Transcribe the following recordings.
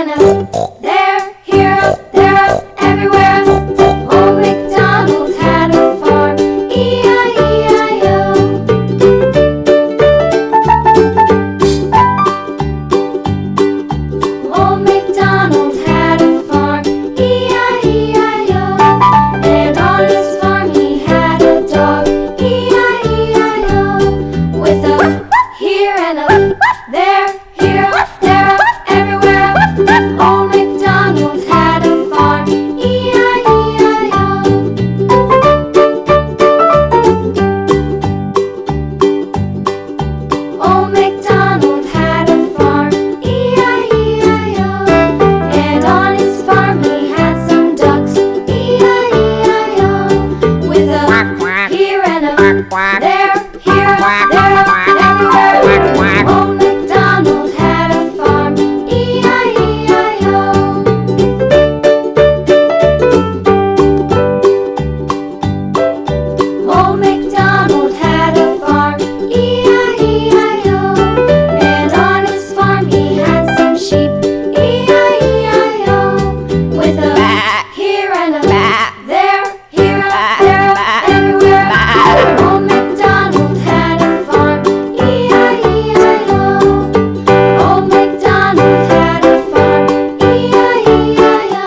and a there, here, up, there, up, everywhere. Old Macdonald had a farm, E-I-E-I-O. Old Macdonald had a farm, E-I-E-I-O. And on his farm he had a dog, E-I-E-I-O. With a here and a there, here, there, up, everywhere. Old Macdonald had a farm, E-I-E-I-O. Old Macdonald had a farm, E-I-E-I-O. And on his farm he had some ducks, E-I-E-I-O. With a here and a there, here, there, everywhere. Old Macdonald had a farm, E-I-E-I-O. Old Macdonald had a farm, E-I-E-I-O. And on his farm he had some sheep, E-I-E-I-O. With a here and a there, here, there, everywhere. Old Macdonald had a farm, E-I-E-I-O. Old Macdonald had a farm, E-I-E-I-O.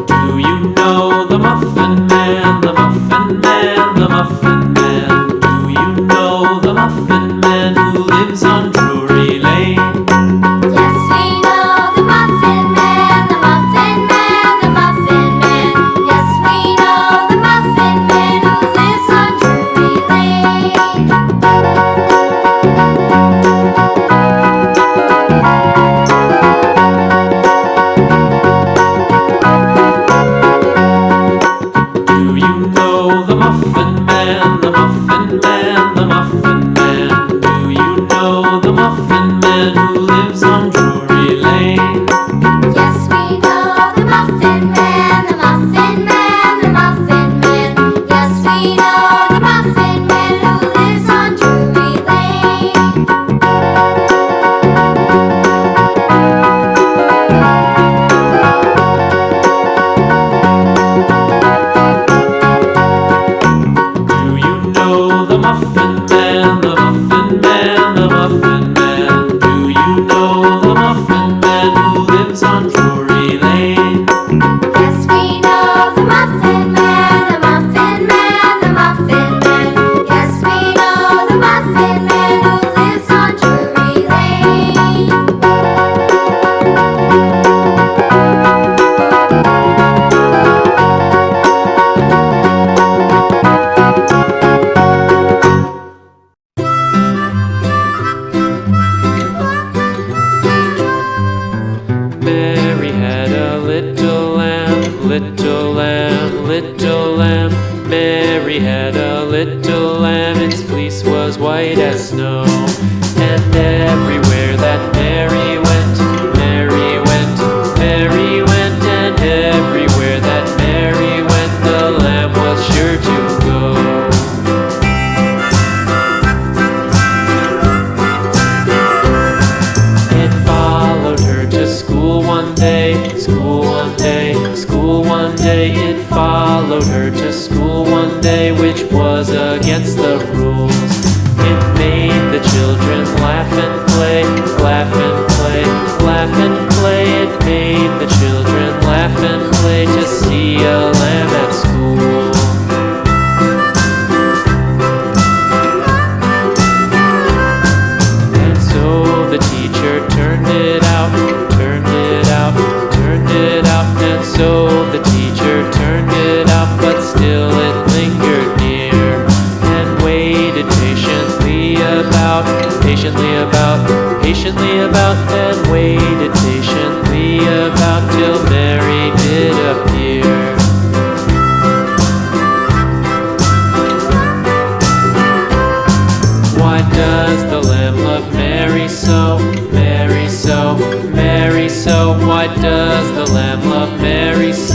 Do you know the Muffin Man, the Muffin Man, the Muffin Man? Do you know the Muffin Man who lives on Drury Lane? Yes, we know the Muffin Man, the Muffin Man, the Muffin Man. Yes, we know the Muffin Man who lives on Drury Lane. Do you know the Muffin Man, the Muffin Man, the Muffin Man? Do you know the Muffin Man who lives on Drury Lane? Yes, we know the Muffin Man, the Muffin Man, the Muffin Man. Yes, we know the Muffin Man who lives on Drury Lane. Do you know the Muffin Man, the Muffin Man, the Muffin Man? Do you know the Muffin Man who lives on Drury Lane? Yes, we know the Muffin Man, the Muffin Man, the Muffin Man. Yes, we know the Muffin Man who lives on Drury Lane. Mary had a little lamb, little lamb, little lamb. Mary had a little lamb, its fleece was white as snow. And everywhere that Mary went, Mary went, Mary went. And everywhere that Mary went, the lamb was sure to go. It followed her to school one day, school one day, school one day. It followed her to school one day, which was against the rules. It made the children laugh and play, laugh and play, laugh and play. It made the children laugh and play to see a lamb at school. And so the teacher turned it out, turned it out, turned it out. And so the teacher turned it out, but still it lingered near and waited patiently about, patiently about, patiently about, and waited patiently about till Mary did appear. Why does the lamb love Mary so? Mary so, Mary so. Why does the lamb love Mary so?